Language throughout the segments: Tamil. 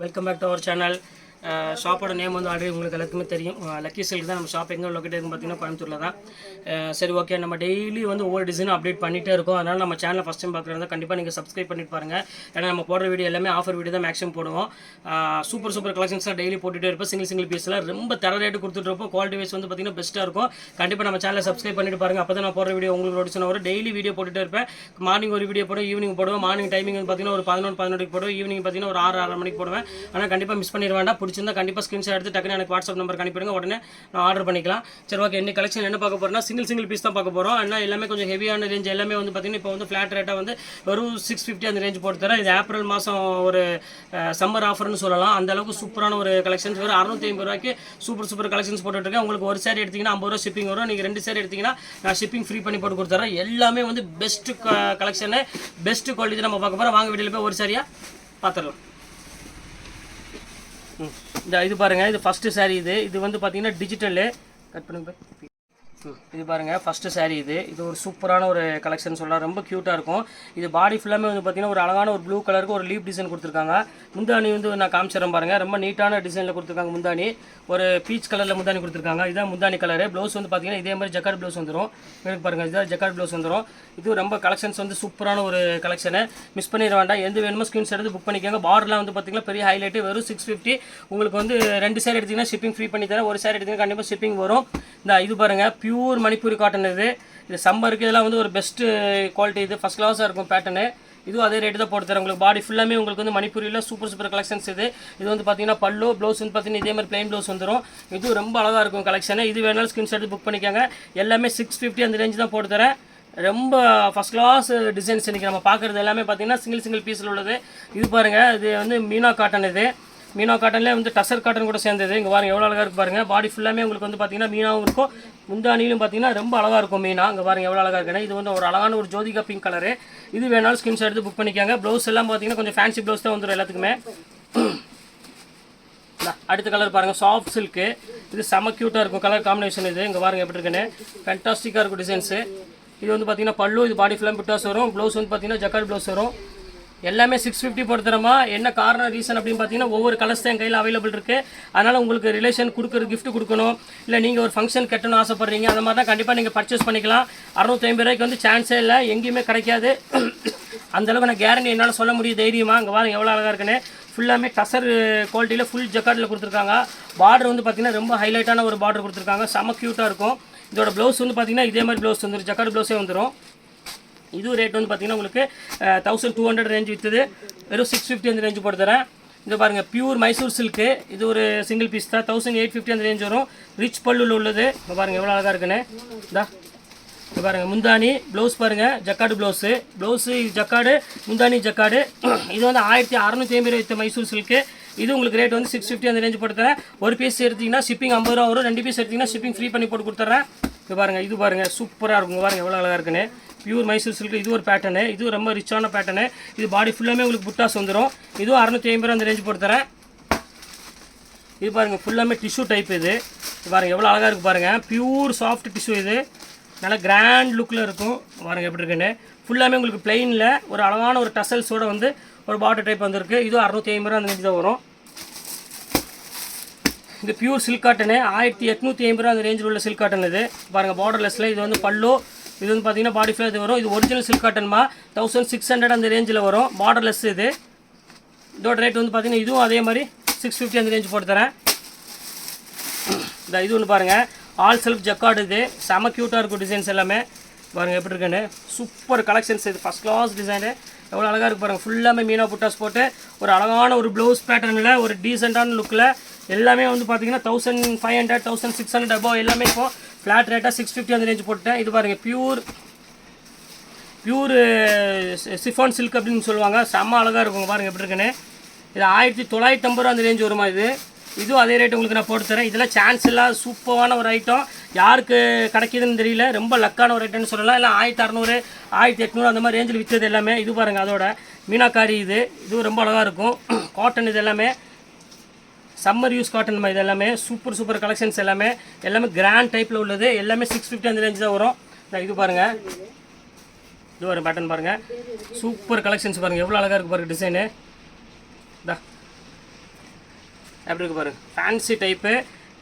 Welcome back to our channel. ஷாப்போட நேம் வந்து ஆல்ரெடி உங்களுக்கு எல்லாத்துக்குமே தெரியும். லக்கி சில்க் தான் நம்ம ஷாப் எங்கே லொக்கேட் இருக்குன்னு பார்த்தீங்கன்னா கோயம்புத்தூரில் தான். சரி, ஓகே, நம்ம டெய்லி வந்து ஒவ்வொரு டிசைனும் அப்டேட் பண்ணிகிட்டே இருக்கோம். அதனால் நம்ம சேனலை ஃபஸ்ட் டைம் பார்க்குறதா கண்டிப்பாக நீங்கள் சப்ஸ்கிரைப் பண்ணிட்டு பாருங்கள். ஏன்னா நம்ம போடுற வீடியோ எல்லாமே ஆஃபர் வீடியோ தான் மேக்ஸிமம் போடுவோம். சூப்பர் கலெக்ஷன்ஸாக டெய்லி போட்டுகிட்டே இருப்போம். சிங்கிள் பீஸில் ரொம்ப தர ரேட்டு கொடுத்துட்ருப்போம். குவாலிட்டி வைஸ் வந்து பார்த்தீங்கன்னா பெஸ்ட்டாக இருக்கும். கண்டிப்பாக நம்ம சேனலை சப்ஸ்கிரைப் பண்ணிட்டு பாருங்கள். அப்போ தான் நான் போடுற வீடியோ உங்களுக்கு நோட்டிஃபிகேஷன் வரும். டெய்லி வீடியோ போட்டுகிட்டே இருப்பேன். மார்னிங் ஒரு வீடியோ போடுவோம், ஈவினிங் போடுவோம். மார்னிங் டைமிங் வந்து பார்த்தீங்கன்னா ஒரு 11 போடுவோம். ஈவினிங் பார்த்தீங்கன்னா ஒரு 6 மணிக்கு போடுவேன். ஆனால் கண்டிப்பாக மிஸ் பண்ணிட வேண்டாம். பிடிச்சிருந்தா கண்டிப்பாக ஸ்க்ரீன்ஷாட் எடுத்து டக்குனு எனக்கு வாட்ஸ்அப் நம்பருக்கு அனுப்பிடுங்க. உடனே நான் ஆர்டர் பண்ணிக்கலாம். சரி, ஓகே, இன்னைக்கு கலெக்ஷன் என்ன பார்க்க போகிறோம்னா சிங்கிள் பீஸ் தான் பார்க்க போகிறோம். ஆனால் எல்லாமே கொஞ்சம் ஹெவியான ரேஞ்ச். எல்லாமே வந்து பார்த்தீங்கன்னா இப்போ வந்து ஃப்ளாட் ரேட்டாக வந்து வெறும் 650 அந்த ரேஞ்ச் போட்டு தரேன். இது ஏப்ரல் மாதம் ஒரு சம்மர் ஆஃபர்னு சொல்லலாம். அந்த அளவுக்கு சூப்பரான ஒரு கலெக்ஷன்ஸ். வெறும் 650 ரூபாய்க்கு சூப்பர் கலெக்ஷன்ஸ் போட்டுருக்கேன். உங்களுக்கு ஒரு சாரி எடுத்திங்கன்னா 50 ரூபா ஷிப்பிங் வரும். நீங்கள் 2 சாரி எடுத்திங்கன்னா நான் ஷிப்பிங் ஃப்ரீ பண்ணி போட்டு கொடுத்துறேன். எல்லாமே வந்து பெஸ்ட் கலெக்ஷனு, பெஸ்ட் குவாலிட்டி நம்ம பார்க்க போகிறோம். வாங்க வீடியோவில் போய் ஒரு சாரியாக பார்த்துடலாம். இது பாருங்கள், இது ஃபஸ்ட்டு சாரீ. இது வந்து பார்த்தீங்கன்னா டிஜிட்டலு. கட் பண்ணுங்க. இது பாருங்கள், ஃபஸ்ட்டு சாரீ. இது ஒரு சூப்பரான ஒரு கலெக்ஷன் சொல்லலாம். ரொம்ப க்யூட்டாக இருக்கும். இது பாடி ஃபுல்லாமே வந்து பார்த்தீங்கன்னா ஒரு அழகான ஒரு ப்ளூ கலருக்கு ஒரு லீப் டிசைன் கொடுத்துருக்காங்க. முந்தானி வந்து நான் காமிச்சிடறேன் பாருங்கள். ரொம்ப நீட்டான டிசைனில் கொடுத்துருக்காங்க. முந்தானி ஒரு பீச் கலரில் முந்தானி கொடுத்துருக்காங்க. இதுதான் முந்தானி கலரு. ப்ளவுஸ் வந்து பார்த்தீங்கன்னா இதே மாதிரி ஜக்கார்ட் ப்ளவுஸ் வந்துடும். எனக்கு பாருங்கள், இதுதான் ஜக்கார்ட் ப்ளவுஸ் வந்துடும். இது ரொம்ப கலெக்ஷன்ஸ் வந்து சூப்பரான ஒரு கலெக்ஷனு. மிஸ் பண்ணிட வேண்டாம். எந்த வேணுமோ ஸ்க்ரீன்ஷாட் எடுத்து புக் பண்ணிக்கோங்க. பார்டர்லாம் வந்து பார்த்தீங்கன்னா பெரிய ஹைலைட்டு. வெறும் 650. உங்களுக்கு வந்து 2 சாரி எடுத்திங்கன்னா ஷிப்பிங் ஃப்ரீ பண்ணி தரேன். ஒரு சாரி எடுத்திங்கன்னா கண்டிப்பாக ஷிப்பிங் வரும். இது பாருங்கள், பியூர் மணிப்பூரி காட்டன். இது சம்மருக்கு இதெல்லாம் வந்து ஒரு பெஸ்ட்டு குவாலிட்டி. இது ஃபஸ்ட் கிளாஸாக இருக்கும் பேட்டர்னு. இதுவும் அதே ரேட்டு தான் போட்டு தரேன். உங்களுக்கு பாடி ஃபுல்லாமே உங்களுக்கு வந்து மணிப்பூரியில் சூப்பர் கலெக்ஷன்ஸ். இது வந்து பார்த்தீங்கன்னா பல்லு ப்ளவுஸ் வந்து பார்த்தீங்கன்னா இதே மாதிரி பிளைன் ப்ளவுஸ் வந்துடும். இது ரொம்ப அழகாக இருக்கும் கலெக்ஷனு. இது வேணாலும் ஸ்க்ரீன்ஷாட் எடுத்து புக் பண்ணிக்கோங்க. எல்லாமே 650 அந்த ரேஞ்சு தான் போட்டு தரேன். ரொம்ப ஃபஸ்ட் கிளாஸ் டிசைன்ஸ். இன்றைக்கி நம்ம பார்க்குறது எல்லாமே பார்த்தீங்கன்னா சிங்கிள் பீஸில் உள்ளது. இது பாருங்கள், இது வந்து மீனா காட்டன். மீனா காட்டன்லேயே வந்து டசர் காட்டன் கூட சேர்ந்தது. இங்கே பாருங்கள் எவ்வளோ அழகாக இருக்குது பாருங்கள். பாடி ஃபுல்லாமே உங்களுக்கு வந்து பார்த்தீங்கன்னா மீனாவும் இருக்கும். முந்தானிலும் பார்த்தீங்கன்னா ரொம்ப அழகாக இருக்கும் மீனா. இங்கே பாருங்கள் எவ்வளோ அழகாக இருக்குன்னு. இது வந்து ஒரு அழகான ஒரு ஜோதிகா பிங்க் கலரு. இது வேணாலும் ஸ்க்ரீன்ஷாட் எடுத்து புக் பண்ணிக்காங்க. ப்ளவுஸ் எல்லாம் பார்த்தீங்கன்னா கொஞ்சம் ஃபேன்சி ப்ளவுஸ் தான் வந்துடும் எல்லாத்துக்குமே. அடுத்த கலர் பாருங்கள், சாஃப்ட் சில்க்கு. இது செம க்யூட்டாக இருக்கும் கலர் காம்பினேஷன். இது இங்கே பாருங்கள் எப்படி இருக்குன்னு. ஃபேன்டாஸ்டிக்காக இருக்கும் டிசைன்ஸு. இது வந்து பார்த்தீங்கன்னா பல்லு. இது பாடி ஃபுல்லாக பிட்டாஸ் வரும். ப்ளவுஸ் வந்து பார்த்தீங்கன்னா ஜக்கார்ட் ப்ளவுஸ் வரும். எல்லாமே 650 போட்டு தரமா. என்ன காரணம் ரீசன் அப்படின்னு பார்த்தீங்கன்னா ஒவ்வொரு கலர்ஸ் தான் கையில் அவைலபிள் இருக்குது. அதனால் உங்களுக்கு ரிலேஷன் கொடுக்குற கிஃப்ட் கொடுக்கணும், இல்லை நீங்கள் ஒரு ஃபங்க்ஷன் கட்டணும் ஆசைப்பட்றீங்க, அந்த மாதிரி தான் கண்டிப்பாக நீங்கள் பர்ச்சேஸ் பண்ணிக்கலாம். 650 ரூபாய்க்கு வந்து சான்ஸே இல்லை, எங்கேயுமே கிடைக்காது. அந்தளவுக்கு நான் கேரண்டி என்னால் சொல்ல முடியும் தைரியமாக. அங்கே பாருங்க எவ்வளோ அழகாக இருக்குன்னு. ஃபுல்லாமே டசர் குவாலிட்டியில் ஃபுல் ஜக்கார்டில் கொடுத்துருக்காங்க. பார்டர் வந்து பார்த்தீங்கன்னா ரொம்ப ஹைலைட்டான ஒரு பார்டர் கொடுத்துருக்காங்க. செம க்யூட்டாக இருக்கும். இதோட ப்ளவுஸ் வந்து பார்த்தீங்கன்னா இதே மாதிரி ப்ளவுஸ் வந்துடும். ஜக்கார்ட் ப்ளவுஸே வந்துடும். இது ரேட் வந்து பார்த்தீங்கன்னா உங்களுக்கு 1200 ரேஞ்ச் விற்றுது. வெறும் 650 அந்த ரேஞ்சு போட்டு தரேன். இது பாருங்கள், பியூர் மைசூர் சில்க்கு. இது ஒரு சிங்கிள் பீஸ் தான். 1850 அந்த ரேஞ்ச் வரும். ரிச் பல்லுல உள்ளது. இப்போ பாருங்கள் எவ்வளோ அழகாக இருக்குன்னு. இது பாருங்கள், முந்தானி ப்ளவுஸ் பாருங்கள், ஜக்கார்டு ப்ளவுஸு ஜக்கார்டு, முந்தானி ஜக்கார்டு. இது வந்து 1650 விற்ற மைசூர் சில்க்கு. இது உங்களுக்கு ரேட் வந்து 650 அந்த ரேஞ்சு போட்டு தரேன். ஒரு பீஸ் எடுத்திங்கன்னா ஷிப்பிங் 50 ரூபா வரும். 2 பீஸ் எடுத்திங்கன்னா ஷிப்பிங் ஃப்ரீ பண்ணி போட்டு கொடுத்துட்றேன். இது பாருங்கள் சூப்பராக இருக்கும். பாருங்கள் எவ்வளோ அழகாக இருக்குன்னு. Pure Mysore silk. இது ஒரு பேட்டர்னு. இது ரொம்ப ரிச்சான பேட்டர்னு. இது பாடி ஃபுல்லாமே உங்களுக்கு புட்டாஸ் வந்துடும். இதுவும் 650 ரூபா அந்த ரேஞ்சு போட்டு தரேன். இது பாருங்கள் ஃபுல்லாமே டிஷ்யூ டைப். இது பாருங்கள் எவ்வளோ அழகாக இருக்குது பாருங்கள். Pure soft tissue. இது நல்லா கிராண்ட் லுக்கில் இருக்கும். பாருங்கள் எப்படி இருக்குன்னு. ஃபுல்லாமே உங்களுக்கு பிளெயினில் ஒரு அழகான ஒரு டசல்ஸோடு வந்து ஒரு பார்டர் டைப் வந்துருக்கு. இதுவும் 650 ரூபா அந்த ரேஞ்சு தான் வரும். இது பியூர் சில்க் காட்டனு. 1850 ரூபா அந்த ரேஞ்சில் உள்ள சில்க் காட்டன். இது பாருங்கள் பார்டர்லெஸில். இது வந்து பல்லு. இது வந்து பார்த்தீங்கன்னா பாடி ஃபுல்லாக இது வரும். இது ஒரிஜினல் சில்க் காட்டன்மா. 1600 அந்த ரேஞ்சில் வரும். பார்டர்லெஸ். இதோட ரேட் வந்து பார்த்தீங்கன்னா இதுவும் அதே மாதிரி 650 அந்த ரேஞ்சு போட்டு தரேன். இது ஒன்று பாருங்கள், ஆல் செல்ஃப் ஜக்கார்டு. இது செம க்யூட்டாக இருக்கும் டிசைன்ஸ் எல்லாமே. பாருங்கள் எப்படி இருக்குன்னு. Super collections. இது ஃபஸ்ட் கிளாஸ் டிசைனு. எவ்வளோ அழகாக இருக்குது பாருங்கள். ஃபுல்லாமே மீனா புட்டாஸ் போட்டு ஒரு அழகான ஒரு ப்ளவுஸ் பேட்டர்னில் ஒரு டீசெண்டான லுக்கில் எல்லாமே வந்து பார்த்தீங்கன்னா 1500 1600 அபோவ் எல்லாமே இப்போ ஃப்ளாட் ரேட்டாக 650 அந்த ரேஞ்சு போட்டுட்டேன். இது பாருங்கள் பியூர் சிஃபான் சில்க் அப்படின்னு சொல்லுவாங்க. செம்ம அழகாக இருக்கும். பாருங்கள் எப்படி இருக்குன்னு. இது 1950 ரூபா அந்த ரேஞ்சு வருமா. இதுவும் அதே ரேட்டு உங்களுக்கு நான் போட்டு தரேன். இதெல்லாம் சான்ஸ் இல்லை, சூப்பரான ஒரு ஐட்டம். யாருக்கு கிடைக்கிதுன்னு தெரியல. ரொம்ப லக்கான ஒரு ஐட்டம்னு சொல்லலாம். இல்லை 1600 1800 அந்த மாதிரி ரேஞ்சில் விற்றது எல்லாமே. இது பாருங்கள் அதோட மீனாக்காரி. இதுவும் ரொம்ப அழகாக இருக்கும். காட்டன். இது எல்லாமே சம்மர் யூஸ் காட்டன். இது எல்லாமே சூப்பர் கலெக்ஷன்ஸ். எல்லாமே கிராண்ட் டைப்பில் உள்ளது. எல்லாமே 650 அந்த ரேஞ்சு தான் வரும். இது பாருங்கள், இது ஒரு பேட்டர்ன் பாருங்கள். சூப்பர் கலெக்ஷன்ஸ் பாருங்கள் எவ்வளோ அழகாக இருக்குது பாருங்கள் டிசைனு. எப்படி இருக்குது பாருங்கள், ஃபேன்சி டைப்பு,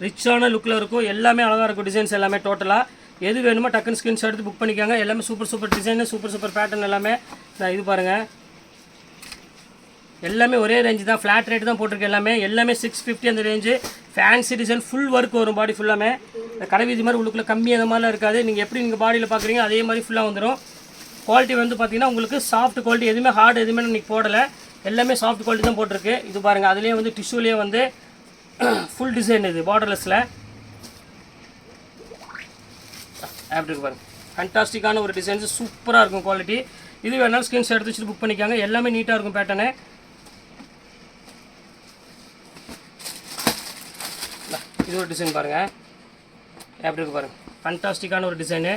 ரிச்சான லுக்கில் இருக்கும். எல்லாமே அழகாக இருக்கும் டிசைன்ஸ் எல்லாமே. டோட்டலாக எது வேணுமோ டக்குன்னு ஸ்க்ரீன்ஷாட் எடுத்து புக் பண்ணிக்காங்க. எல்லாமே சூப்பர் டிசைனு, சூப்பர் பேட்டர்ன் எல்லாமே. இது பாருங்கள், எல்லாமே ஒரே ரேஞ்சு தான், ஃப்ளாட் ரேட்டு தான் போட்டிருக்கு. எல்லாமே 650 அந்த range. Fancy design, full work வரும் பாடி ஃபுல்லாமே. கடைவீதி மாதிரி உள்ளுக்குள்ளே கம்மி அந்த மாதிரிலாம் இருக்காது. நீங்கள் எப்படி நீங்கள் பாடியில் பார்க்குறீங்க அதே மாதிரி ஃபுல்லாக வந்துடும். குவாலிட்டி வந்து பார்த்தீங்கன்னா உங்களுக்கு சாஃப்ட் குவாலிட்டி, எதுவுமே ஹார்டு எதுவுமே இன்றைக்கி போடலை. எல்லாமே சாஃப்ட் குவாலிட்டி தான் போட்டிருக்கு. இது பாருங்கள், அதுலேயே வந்து டிஷ்யூலேயே வந்து ஃபுல் டிசைன் இது பார்டர்லெஸில். அப்படி இருக்கு பாருங்கள், ஃபேண்டாஸ்டிக்கான ஒரு டிசைன்ஸு, சூப்பராக இருக்கும் குவாலிட்டி. இது வேணாலும் ஸ்க்ரீன்ஷாட் எடுத்து வச்சுட்டு புக் பண்ணிக்காங்க. எல்லாமே நீட்டாக இருக்கும் பேட்டர்னு. இது ஒரு டிசைன் பாருங்கள், எப்படி இருக்கு பாருங்கள், ஃபேண்டாஸ்டிக்கான ஒரு டிசைனு.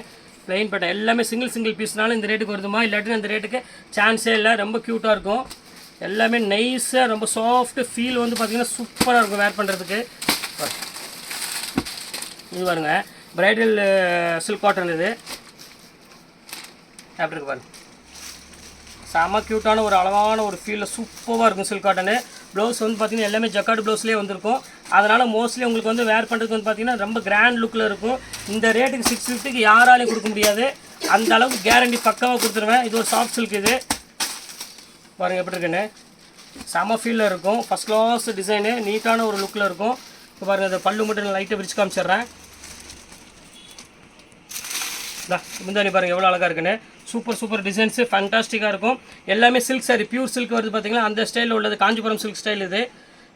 ப்ளைன் பேட்டர், எல்லாமே சிங்கிள் பீஸ்னாலும் இந்த ரேட்டுக்கு வருதுமா, இல்லாட்டி அந்த ரேட்டுக்கு சான்ஸே இல்லை. ரொம்ப க்யூட்டாக இருக்கும். எல்லாமே நைஸாக ரொம்ப சாஃப்ட்டு ஃபீல் வந்து பார்த்திங்கன்னா சூப்பராக இருக்கும் வேர் பண்ணுறதுக்கு. இது பாருங்கள், பிரைடல் சில்க் காட்டன் இது. எப்படி இருக்கு பாருங்கள், செம்ம க்யூட்டான ஒரு அழகான ஒரு ஃபீலில் சூப்பராக இருக்கும் சில்க் காட்டனு. ப்ளவுஸ் வந்து பார்த்திங்கன்னா எல்லாமே ஜக்கார்டு ப்ளவுஸ்லேயே வந்திருக்கும். அதனால் மோஸ்ட்லி உங்களுக்கு வந்து வேர் பண்ணுறதுக்கு வந்து பார்த்திங்கன்னா ரொம்ப கிராண்ட் லுக்கில் இருக்கும். இந்த ரேட்டுக்கு 650க்கு யாராலையும் கொடுக்க முடியாது. அந்த அளவுக்கு கேரண்டி பக்காவாக கொடுத்துருவேன். இது ஒரு சாஃப்ட் சில்க் இது பாருங்கள், எப்படி இருக்குன்னு செம்ம ஃபீலில் இருக்கும். ஃபஸ்ட் கிளாஸ் டிசைனு, நீட்டான ஒரு லுக்கில் இருக்கும். இப்போ பாருங்கள், இந்த பல்லு மட்டும் லைட்டை விரிச்சு காமிச்சிட்றேன். முந்தானி பாருங்கள் எவ்வளோ அழகாக இருக்குன்னு. சூப்பர் டிசைன்ஸு, ஃபேண்டாஸ்டிக்காக இருக்கும். எல்லாமே சில்க் சாரி, பியூர் சில்க் வருது பார்த்தீங்களா, அந்த ஸ்டைலில் உள்ளது. காஞ்சிபுரம் சில்க் ஸ்டைல் இது.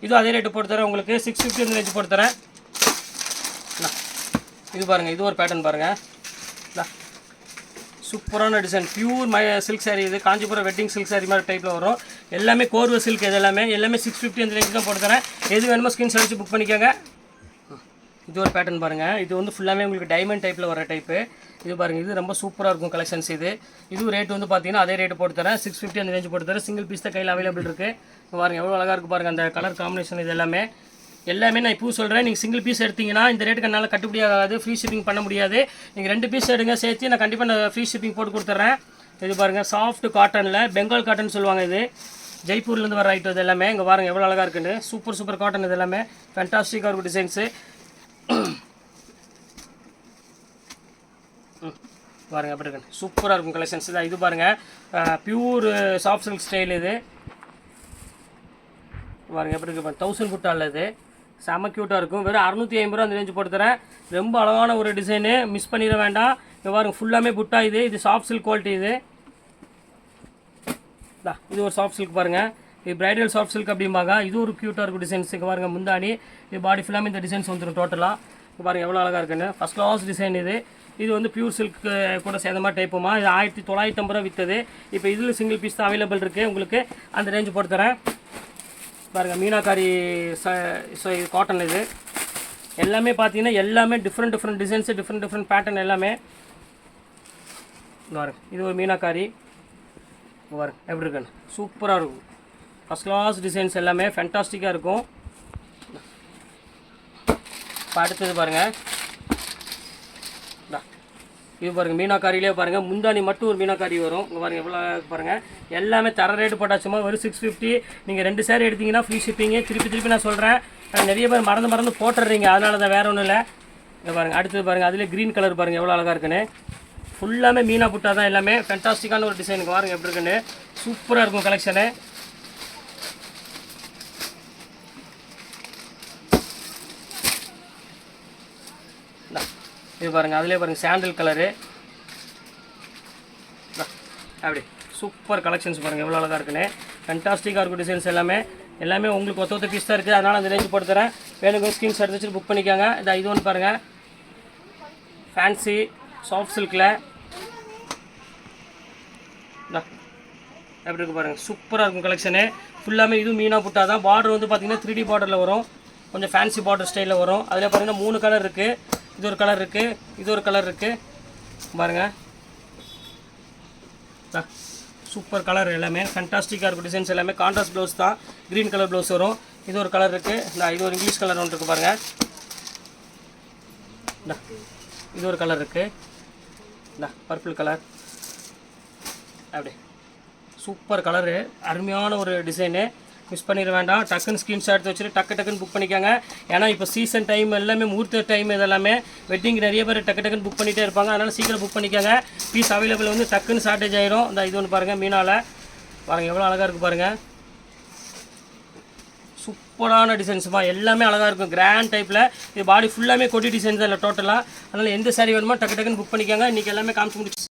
இதுவும் அதே ரேட்டு போட்டு தரேன் உங்களுக்கு. 650 அந்த ரேஞ்சு போட்டு தரேன். இது பாருங்கள், இது ஒரு பேட்டர்ன் பாருங்கள், சூப்பரான டிசைன். பியூர் சில்க் சாரி இது. காஞ்சிபுரம் வெட்டிங் சில்க் சாரி மாதிரி டைப்பில் வரும். எல்லாமே கோர்வை சில்க். இது எல்லாமே 650 அந்த ரேஞ்சு தான் போட்டு தரேன். எது வேணுமோ ஸ்க்ரீன்ஷாட் வச்சு புக் பண்ணிக்கோங்க. இது ஒரு பேட்டர்ன் பாருங்கள், இது வந்து ஃபுல்லாமே உங்களுக்கு டைமண்ட் டைப்பில் வர டைப்பு. இது பாருங்கள், இது ரொம்ப சூப்பராக இருக்கும் கலெக்ஷன்ஸ் இது. இது ரேட் வந்து பார்த்தீங்கன்னா அதே ரேட்டு போட்டு தரேன். 650 அந்த ரேஞ்சு போட்டு தரேன். சிங்கிள் பீஸ் தான் கையில் அவைலபிள் இருக்குது. பாருங்கள் எவ்வளோ அழகாக இருக்குது பாருங்கள் அந்த கலர் காம்பினேஷன். இது எல்லாமே நான் இப்போ சொல்கிறேன். நீங்கள் சிங்கிள் பீஸ் எடுத்திங்கன்னா இந்த ரேட்டுக்கு என்னால் கட்டுப்படி ஆகாது, ஃப்ரீ ஷிப்பிங் பண்ண முடியாது. நீங்கள் 2 பீஸ் எடுங்க சேர்த்து, நான் கண்டிப்பாக ஃப்ரீ ஷிப்பிங் போட்டு கொடுத்துட்றேன். இது பாருங்கள், சாஃப்ட் காட்டனில், பெங்கால் காட்டன் சொல்லுவாங்க இது. ஜெய்ப்பூர்லேருந்து வர ஐட்டம் இது எல்லாமே. இங்கே பாருங்கள் எவ்வளோ அழகாக இருக்குன்னு. சூப்பர் காட்டன் இது எல்லாமே. ஃபேண்டாஸ்டிக்காக இருக்கும் டிசைன்ஸு. பாருங்கள் எப்படி இருக்கு, சூப்பராக இருக்கும் கலெக்ஷன்ஸ் தான். இது பாருங்கள், பியூர் சாஃப்ட் சில்க் ஸ்டைல் இது. பாருங்கள் எப்படி இருக்கு, 1000 புட்டாவில் இது. செம்ம க்யூட்டாக இருக்கும். வெறும் 650 ரூபா அந்த ரேஞ்சு போட்டு தரேன். ரொம்ப அழகான ஒரு டிசைனு, மிஸ் பண்ணிட வேண்டாம். இங்கே பாருங்கள், ஃபுல்லாமே புட்டா இது. இது சாஃப்ட் சில்க் குவாலிட்டி இது. இது ஒரு சாஃப்ட் சில்க் பாருங்கள், இது பிரைடல் சாஃப்ட் சில்க் அப்படிம்பாங்க. இது ஒரு க்யூட்டாக இருக்கும் டிசைன்ஸ். இங்கே பாருங்கள், முந்தானி இது பாடி ஃபுல்லாமே இந்த டிசைன்ஸ் வந்துடும் டோட்டலாக. இப்போ பாருங்கள் எவ்வளோ அழகாக இருக்குன்னு. ஃபஸ்ட் கிளாஸ் டிசைன் இது. இது வந்து பியூர் சில்க் கூட சேர்ந்த மாதிரி டைப்புமா. இது 1950 ரூபா விற்றது. இப்போ இதில் சிங்கிள் பீஸ் தான் அவைலபிள் இருக்குது உங்களுக்கு. அந்த ரேஞ்சு போட்டு தரேன். பாருங்கள், மீனாக்காரி காட்டன் இது. எல்லாமே பார்த்தீங்கன்னா எல்லாமே டிஃப்ரெண்ட் டிசைன்ஸு, டிஃப்ரெண்ட் பேட்டர்ன் எல்லாமே. பாருங்கள், இது ஒரு மீனாக்காரி. பாருங்கள் எப்படி இருக்குன்னு, சூப்பராக இருக்கும். ஃபஸ்ட் கிளாஸ் டிசைன்ஸ் எல்லாமே ஃபேண்டாஸ்டிக்காக இருக்கும். இப்போ அடுத்தது பாருங்கள், இது பாருங்கள், மீனாக்காரியிலே பாருங்கள், முந்தானி மட்டும் ஒரு மீனாக்காரி வரும். இங்கே பாருங்கள் எவ்வளோ பாருங்கள். எல்லாமே தர ரேட்டு போட்டாச்சுமா, வெறும் 650. நீங்கள் 2 சேரீ எடுத்திங்கன்னா ஃப்ரீ ஷிப்பிங்கு. திருப்பி நான் சொல்கிறேன், நிறைய பேர் மறந்து போட்டுடுறீங்க, அதனால தான், வேறு ஒன்றும் இல்லை. இங்கே பாருங்கள், அடுத்தது பாருங்கள், அதிலே க்ரீன் கலர் பாருங்கள் எவ்வளோ அழகாக இருக்குன்னு. ஃபுல்லாமே மீனா புட்டா தான் எல்லாமே. ஃபேண்டாஸ்டிக்கான ஒரு டிசைனுக்கு பாருங்கள் எப்படி இருக்குன்னு. சூப்பராக இருக்கும் கலெக்ஷனு. இது பாருங்கள், அதிலே பாருங்கள் சாண்டில் கலரு. அப்படி சூப்பர் கலெக்ஷன்ஸ் பாருங்கள் எவ்வளோ அழகாக இருக்குன்னு. ஃபேண்டாஸ்டிக்காக இருக்கும் டிசைன்ஸ் எல்லாமே உங்களுக்கு ஒத்த பீஸ் தான் இருக்குது. அதனால் அந்த ரேஞ்சு போட்டு தரேன். வேணுங்க ஸ்க்ரீன்ஷாட் எடுத்து வச்சுட்டு புக் பண்ணிக்காங்க. இது ஒன்று பாருங்கள், ஃபேன்சி சாஃப்ட் சில்கில் எப்படி இருக்குது பாருங்கள், சூப்பராக இருக்கும் கலெக்ஷனு. ஃபுல்லாமே இதுவும் மீனா புட்டா தான். பார்டர் வந்து பார்த்திங்கன்னா 3D பார்டரில் வரும், கொஞ்சம் ஃபேன்சி பார்டர் ஸ்டைலில் வரும். அதில் பார்த்திங்கன்னா 3 கலர் இருக்குது. இது ஒரு கலர் இருக்குது, இது ஒரு கலர் இருக்குது பாருங்கள். சூப்பர் கலர் எல்லாமே ஃபேண்டாஸ்டிக்காக இருக்கும் டிசைன்ஸ் எல்லாமே. கான்ட்ராஸ்ட் ப்ளவுஸ் தான், க்ரீன் கலர் ப்ளவுஸ் வரும். இது ஒரு கலர் இருக்குது. இது ஒரு இங்கிலீஷ் கலர் ஒன்று இருக்குது பாருங்கள். இது ஒரு கலர் இருக்குது, பர்பிள் கலர். அப்படி சூப்பர் கலரு, அருமையான ஒரு டிசைனு. மிஸ் பண்ணிட வேண்டாம். டக்குன்னு ஸ்க்ரீன்ஷாட் எடுத்து வச்சுட்டு டக்குன்னு புக் பண்ணிக்கோங்க. ஏன்னா இப்போ சீசன் டைம் எல்லாமே முகூர்த்த டைம் இதெல்லாமே வெட்டிங் நிறைய பேர் டக்குன்னு புக் பண்ணிகிட்டே இருப்பாங்க. அதனால் சீக்கிரம் புக் பண்ணிக்கோங்க. பீஸ் அவைலபிள் வந்து டக்குன்னு ஷார்ட்டேஜ் ஆயிரும். இந்த இது ஒன்று பாருங்கள், மீனால் பாருங்கள் எவ்வளோ அழகாக இருக்குது பாருங்கள். சூப்பரான டிசைன்ஸுமா, எல்லாமே அழகாக இருக்கும். கிராண்ட் டைப்பில் இது பாடி ஃபுல்லாமே கொடி டிசைன்ஸ் தான் இல்லை டோட்டலாக. அதனால் எந்த சாரீ வேணுமோ டக்குன்னு புக் பண்ணிக்கோங்க. இன்றைக்கி எல்லாமே காமிச்சு முடிச்சு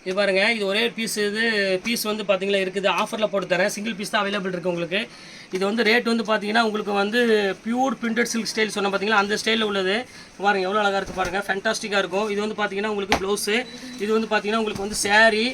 இது பாருங்கள். இது ஒரே பீஸ். இது பீஸ் வந்து பார்த்தீங்கன்னா இருக்குது, ஆஃபரில் போட்டு தரேன். சிங்கிள் பீஸ் தான் அவைலபிள் இருக்குது உங்களுக்கு. இது வந்து ரேட் வந்து பார்த்தீங்கன்னா உங்களுக்கு வந்து பியூர் பிரிண்டட் சில்க் ஸ்டைல் சொன்ன பார்த்தீங்களா, அந்த ஸ்டைலில் உள்ளது. பாருங்கள் எவ்வளோ அழகாக இருக்குது பாருங்கள், ஃபேண்டாஸ்டிக்காக இருக்கும். இது வந்து பார்த்தீங்கன்னா உங்களுக்கு ப்ளவுஸு, இது வந்து பார்த்தீங்கன்னா உங்களுக்கு வந்து saree.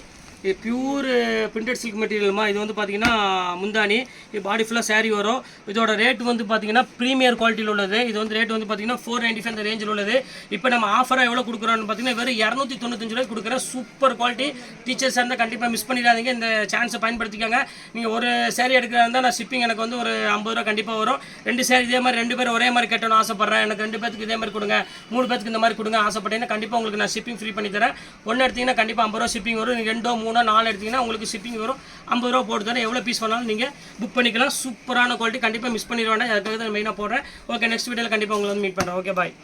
இது பியூர் பிரிண்டட் சில்க் மெட்டீரியல்மா. இது வந்து பார்த்தீங்கன்னா முந்தானி, இது பாடி ஃபுல்லாக saree வரும். இதோட ரேட் வந்து பார்த்தீங்கன்னா ப்ரீமியர் குவாலிட்டியில் உள்ளது. இது வந்து ரேட் வந்து பார்த்தீங்கன்னா 495 அந்த ரேஞ்சில் உள்ளது. இப்போ நம்ம ஆஃபராக எவ்வளோ கொடுக்குறோன்னு பார்த்தீங்கன்னா வெறும் 295 ரூபாய்க்கு கொடுக்குற சூப்பர் குவாலிட்டி. டீச்சர்ஸ் இருந்தால் கண்டிப்பாக மிஸ் பண்ணிடாதீங்க, இந்த சான்ஸை பயன்படுத்திக்கோங்க. நீங்கள் ஒரு saree எடுக்கிறதா இருந்தால் நான் ஷிப்பிங் எனக்கு வந்து ஒரு 50 ரூபா கண்டிப்பாக வரும். 2 saree இதே மாதிரி 2 பேர் ஒரே மாதிரி கட்டணும்னு ஆசைப்பட்றேன், எனக்கு 2 பேருக்கு இதே மாதிரி கொடுங்க, 3 பேருக்கு இந்த மாதிரி கொடுங்க ஆசைப்பட்டீங்கன்னா கண்டிப்பாக உங்களுக்கு நான் ஷிப்பிங் ஃப்ரீ பண்ணி தரேன். ஒன்று எடுத்தீங்கன்னா கண்டிப்பாக 50 ரூபா ஷிப்பிங் வரும். நீங்கள் 2 3 4 எடுத்தீங்கன்னா உங்களுக்கு ஷிப்பிங் வரும் 50 ரூபா போட்டு தரேன். எவ்வளோ பீஸ் பண்ணாலும் நீங்கள் புக் பண்ணிக்கலாம். சூப்பரான குவாலிட்டி, கண்டிப்பாக மிஸ் பண்ணிட வேண்டாம். அதுக்காக தான் மெயினாக போடுறேன். ஓகே, நெக்ஸ்ட் வீடியோவில் கண்டிப்பாக உங்களை வந்து மீட் பண்ணுறேன். ஓகே, பாய்.